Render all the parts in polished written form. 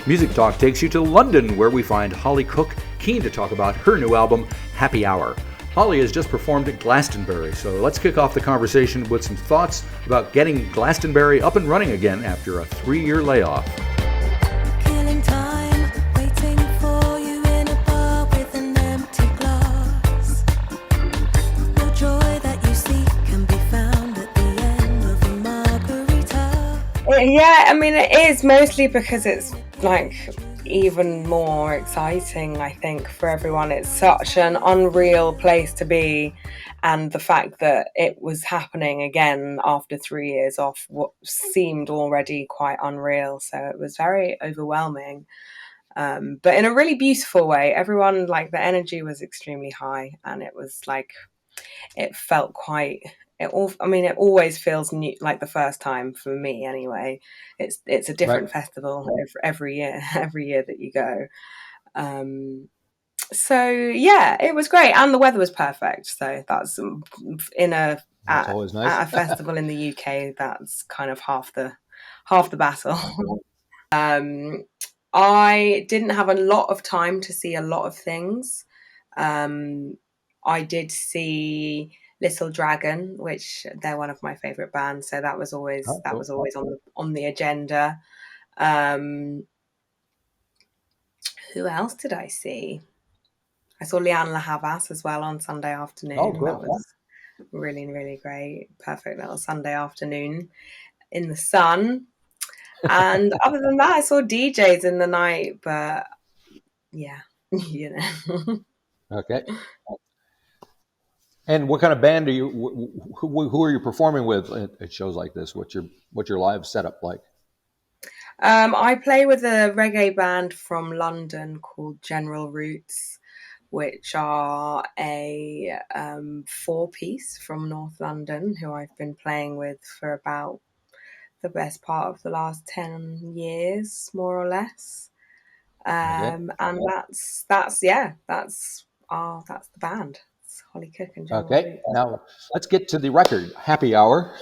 Music Talk takes you to London, where we find Hollie Cook, keen to talk about her new album, Happy Hour. Hollie has just performed at Glastonbury, so let's kick off the conversation with some thoughts about getting Glastonbury up and running again after a 3-year layoff. Yeah, I mean, it is mostly because it's like even more exciting, I think, for everyone. It's such an unreal place to be, and the fact that it was happening again after 3 years off what seemed already quite unreal. So it was very overwhelming, but in a really beautiful way. Everyone, like, the energy was extremely high, and it was like, it felt quite... It always feels new, like the first time for me anyway. It's a different festival every year, every year that you go. So yeah, it was great, and the weather was perfect. So that's always nice. At a festival in the UK. That's kind of half the battle. I didn't have a lot of time to see a lot of things. I did see Little Dragon, which they're one of my favorite bands, so that was always on the agenda. Who else did I see? I saw Lianne La Havas as well on Sunday afternoon. Oh, good. That was really, really great. Perfect little Sunday afternoon in the sun. And other than that, I saw DJs in the night, but yeah, you know. Okay. And what kind of band are you? Who are you performing with at shows like this? What's your live setup like? I play with a reggae band from London called General Roots, which are a 4-piece from North London, who I've been playing with for about the best part of the last 10 years, more or less. And that's the band. It's Hollie Cook and General Roots. Now let's get to the record, Happy Hour.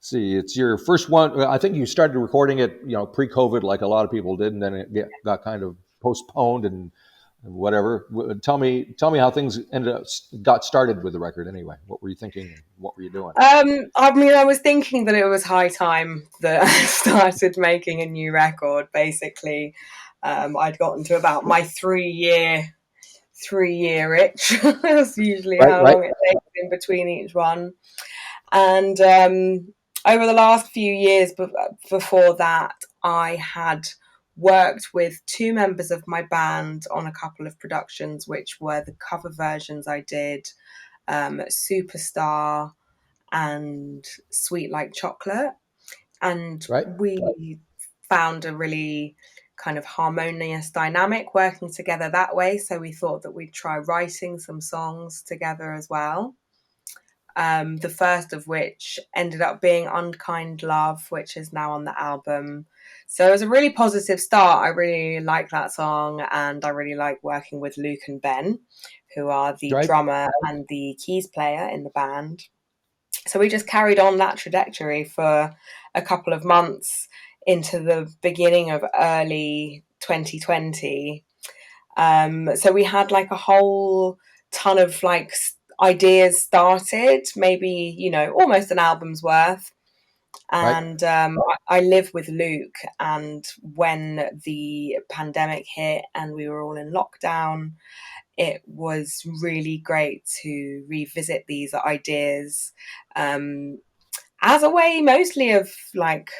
See, it's your first one. I think you started recording it, pre-COVID, like a lot of people did, and then it got kind of postponed and whatever. Tell me how things got started with the record anyway. What were you thinking? What were you doing? I was thinking that it was high time that I started making a new record. Basically, I'd gotten to about my 3-year itch. That's usually how long it takes in between each one. And over the last few years before that, I had worked with 2 members of my band on a couple of productions, which were the cover versions I did, Superstar and Sweet Like Chocolate. And we found a really kind of harmonious dynamic working together that way. So we thought that we'd try writing some songs together as well. The first of which ended up being Unkind Love, which is now on the album. So it was a really positive start. I really like that song, and I really like working with Luke and Ben, who are the drummer and the keys player in the band. So we just carried on that trajectory for a couple of months into the beginning of early 2020. So we had like a whole ton of like ideas started, maybe, almost an album's worth. And I live with Luke, and when the pandemic hit and we were all in lockdown, it was really great to revisit these ideas as a way mostly of like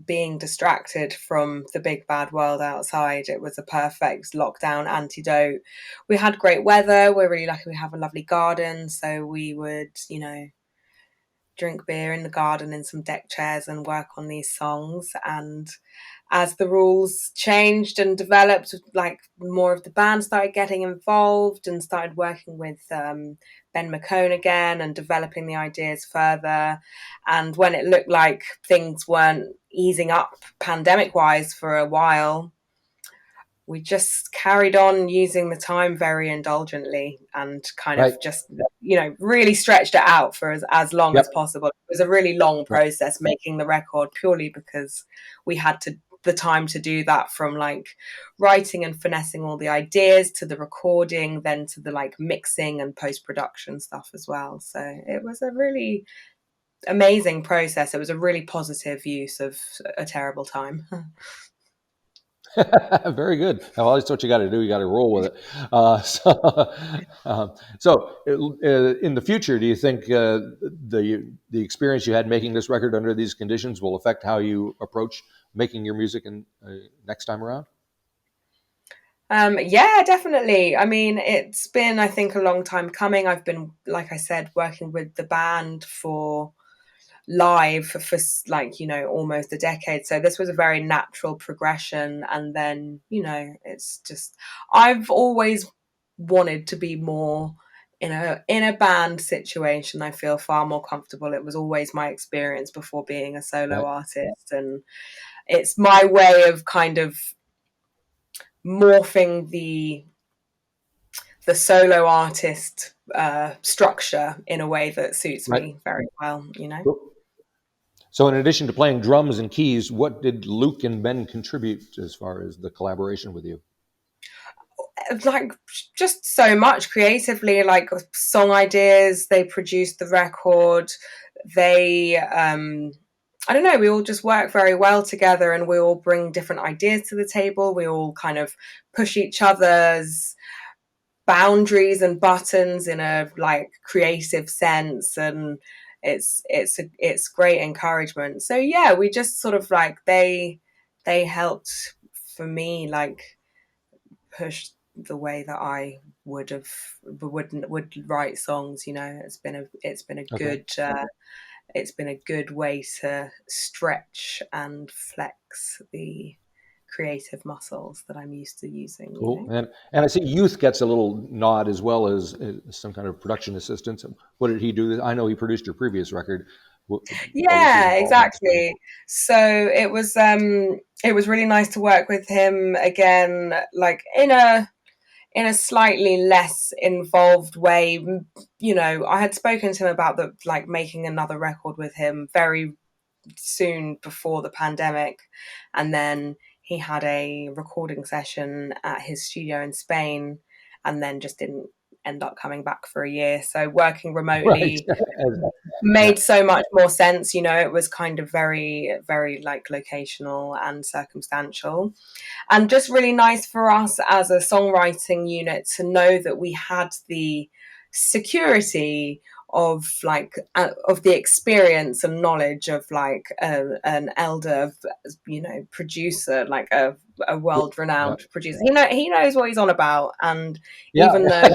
being distracted from the big bad world outside. It was a perfect lockdown antidote. We had great weather. We're really lucky we have a lovely garden, so we would, drink beer in the garden in some deck chairs and work on these songs. And as the rules changed and developed, like more of the band started getting involved and started working with Ben McCone again and developing the ideas further. And when it looked like things weren't easing up pandemic wise for a while, we just carried on using the time very indulgently and kind of just, really stretched it out for as long as possible. It was a really long process making the record, purely because we had to the time to do that, from like writing and finessing all the ideas to the recording, then to the like mixing and post-production stuff as well. So it was a really amazing process. It was a really positive use of a terrible time. Very good. Well, that's what you got to do. You got to roll with it. In the future, do you think the experience you had making this record under these conditions will affect how you approach making your music next time around? Yeah, definitely. I mean, it's been, I think, a long time coming. I've been, like I said, working with the band for live for like, you know, almost a decade. So this was a very natural progression. And then, you know, it's just, I've always wanted to be more in a band situation. I feel far more comfortable. It was always my experience before being a solo artist, and it's my way of kind of morphing the solo artist structure in a way that suits me very well, you know. Cool. So in addition to playing drums and keys, what did Luke and Ben contribute as far as the collaboration with you? Like just so much creatively, like song ideas. They produced the record. They I don't know, we all just work very well together, and we all bring different ideas to the table. We all kind of push each other's boundaries and buttons in a like creative sense, and it's great encouragement. So yeah, we just sort of like they helped for me like push the way that I would write songs. You know, it's been a good it's been a good way to stretch and flex the creative muscles that I'm used to using. Cool. You know? And I see Youth gets a little nod as well as some kind of production assistance. What did he do? I know he produced your previous record. Yeah, exactly. So it was really nice to work with him again, like in a slightly less involved way. You know, I had spoken to him about making another record with him very soon before the pandemic, and then he had a recording session at his studio in Spain, and then just didn't end up coming back for a year. So working remotely made so much more sense. You know, it was kind of very, very like locational and circumstantial, and just really nice for us as a songwriting unit to know that we had the security of the experience and knowledge of like an elder, you know, producer, like a world-renowned producer. He knows what he's on about, and even though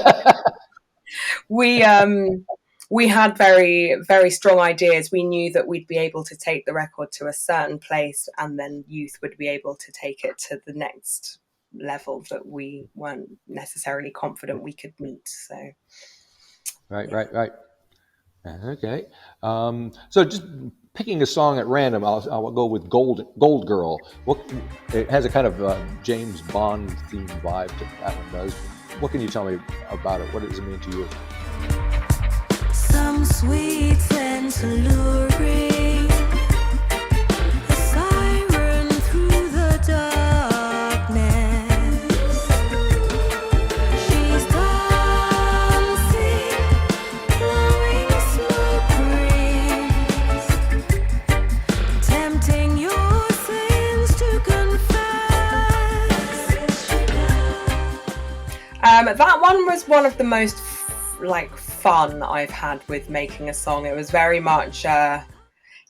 we had very, very strong ideas, we knew that we'd be able to take the record to a certain place, and then Youth would be able to take it to the next level that we weren't necessarily confident we could meet. So Right. Okay. So just picking a song at random, I'll go with Gold Girl. It has a kind of James Bond themed vibe to that one does. What can you tell me about it? What does it mean to you? Some sweet sense alluring, a siren through the darkness. She's dancing, blowing smoke rings, tempting your sins to confess. That one was one of the most fun I've had with making a song. It was very much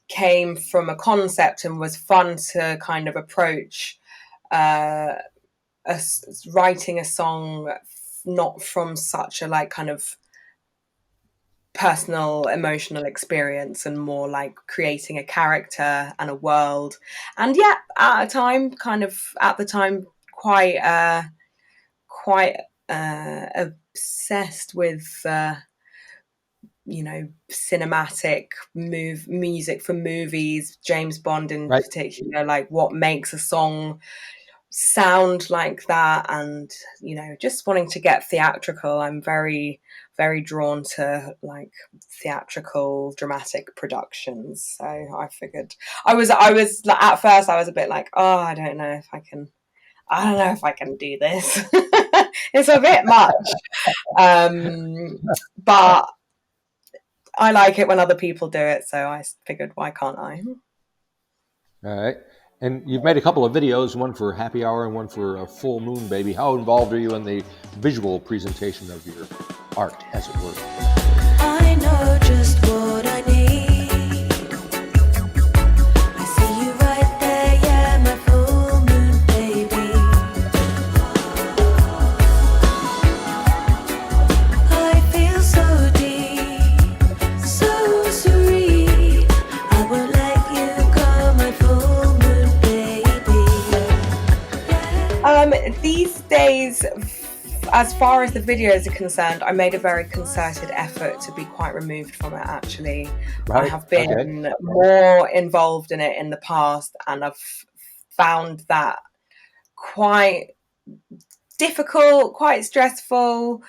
came from a concept and was fun to kind of approach writing a song not from such a like kind of personal emotional experience, and more like creating a character and a world. And yeah, at the time quite obsessed with you know, cinematic music for movies, James Bond in particular, like what makes a song sound like that, and just wanting to get theatrical. I'm very, very drawn to like theatrical dramatic productions, so I figured I was at first I was a bit like, oh, I don't know if I can do this. It's a bit much, but I like it when other people do it, so I figured, why can't I? All right. And you've made a couple of videos, one for Happy Hour and one for Full Moon Baby. How involved are you in the visual presentation of your art, as it were? I know just what I need. I see you right there, yeah, my full moon baby. I feel so deep, so serene. I will let you go, my full moon baby. These days, as far as the videos are concerned, I made a very concerted effort to be quite removed from it, actually. Right. I have been more involved in it in the past, and I've found that quite difficult, quite stressful,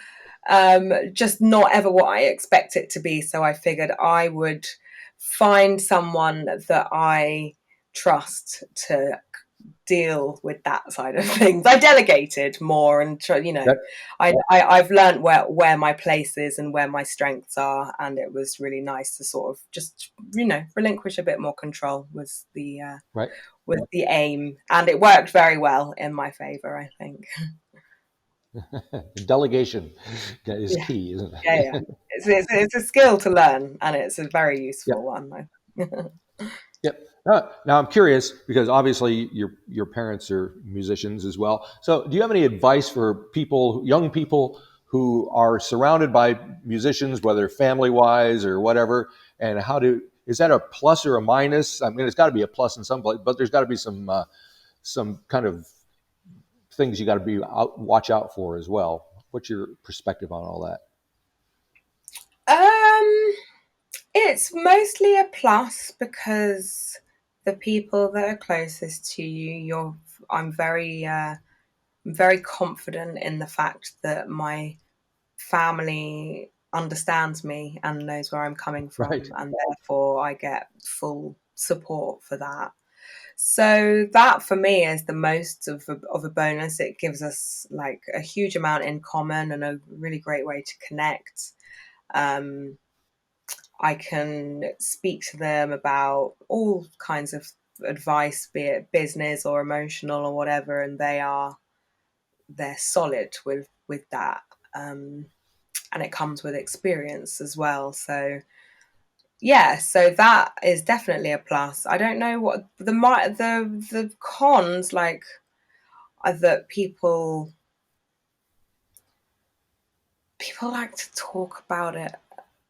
just not ever what I expect it to be. So I figured I would find someone that I trust to deal with that side of things. I delegated more, and I've learned where my place is and where my strengths are, and it was really nice to sort of just relinquish a bit more control was the aim, and it worked very well in my favor, I think. Delegation is key, isn't it? Yeah. It's a skill to learn, and it's a very useful one. Yep. Now I'm curious, because obviously your parents are musicians as well. So do you have any advice for young people who are surrounded by musicians, whether family-wise or whatever, and is that a plus or a minus? I mean, it's got to be a plus in some place, but there's got to be some kind of things you got to watch out for as well. What's your perspective on all that? It's mostly a plus, because the people that are closest to you, I'm very confident in the fact that my family understands me and knows where I'm coming from, and therefore I get full support for that. So that for me is the most of a bonus. It gives us like a huge amount in common and a really great way to connect. I can speak to them about all kinds of advice, be it business or emotional or whatever, and they're solid with that. And it comes with experience as well. So so that is definitely a plus. I don't know what the cons like are, that people like to talk about it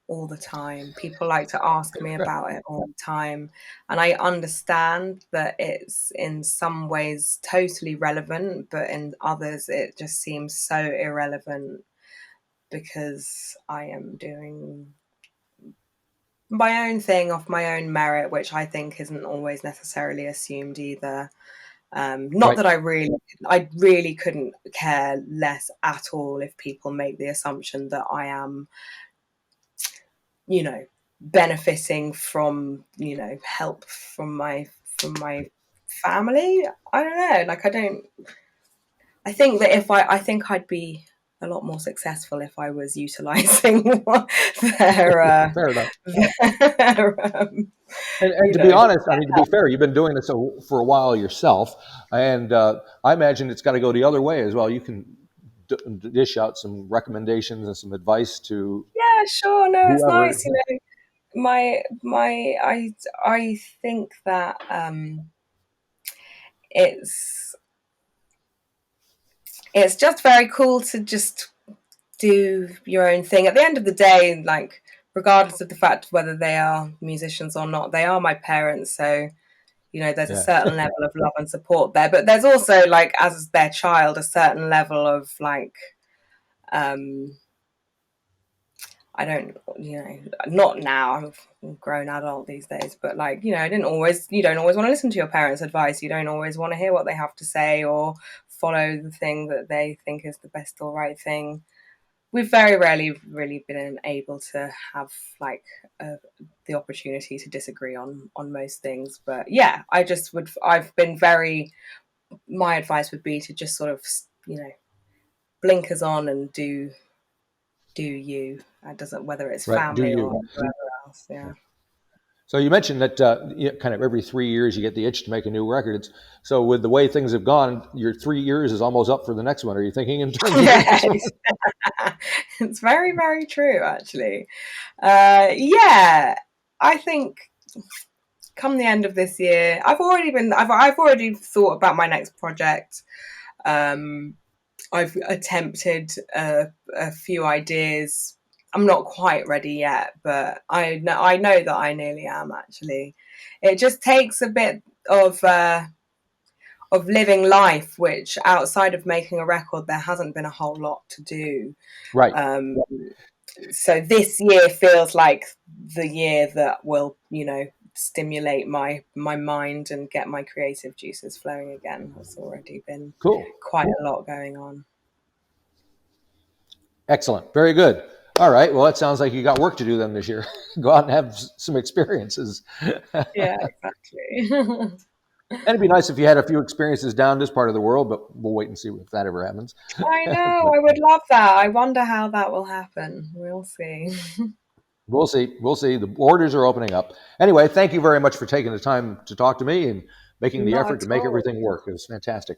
all the time. People like to ask me about it all the time, and I understand that it's in some ways totally relevant, but in others it just seems so irrelevant, because I am doing my own thing off my own merit, which I think isn't always necessarily assumed either. That I really couldn't care less at all if people make the assumption that I am, benefiting from, help from my family. I don't know. I think that I think I'd be a lot more successful if I was utilizing their fair enough. And to be honest, I mean, to be fair, you've been doing this for a while yourself, and I imagine it's got to go the other way as well. You can dish out some recommendations and some advice to. Yeah, sure. No, whoever. It's nice. I think that it's just very cool to just do your own thing. At the end of the day, like, regardless of the fact of whether they are musicians or not, they are my parents. So, there's a certain level of love and support there. But there's also, like, as their child, a certain level of, like, I I don't, not now. I'm a grown adult these days, but like, you don't always want to listen to your parents' advice. You don't always want to hear what they have to say or follow the thing that they think is the best or right thing. We've very rarely really been able to have like the opportunity to disagree on most things. But yeah, my advice would be to just sort of, blinkers on and do you. It doesn't, whether it's Right. Do family you? or whoever else. Yeah. So you mentioned that kind of every 3 years you get the itch to make a new record. So with the way things have gone, your 3 years is almost up for the next one. Are you thinking in terms of Yes. It's very, very true, actually. Yeah, I think come the end of this year, I've already thought about my next project. I've attempted a few ideas. I'm not quite ready yet, but I know that I nearly am, actually. It just takes a bit of living life, which outside of making a record, there hasn't been a whole lot to do. right? So this year feels like the year that will, stimulate my mind and get my creative juices flowing again. There's already been quite a lot going on. Excellent. Very good. All right. Well, that sounds like you got work to do then this year. Go out and have some experiences. Yeah, exactly. And it'd be nice if you had a few experiences down this part of the world, but we'll wait and see if that ever happens. I know. I would love that. I wonder how that will happen. We'll see. We'll see. We'll see. The borders are opening up. Anyway, thank you very much for taking the time to talk to me and making the effort to make everything work. It was fantastic.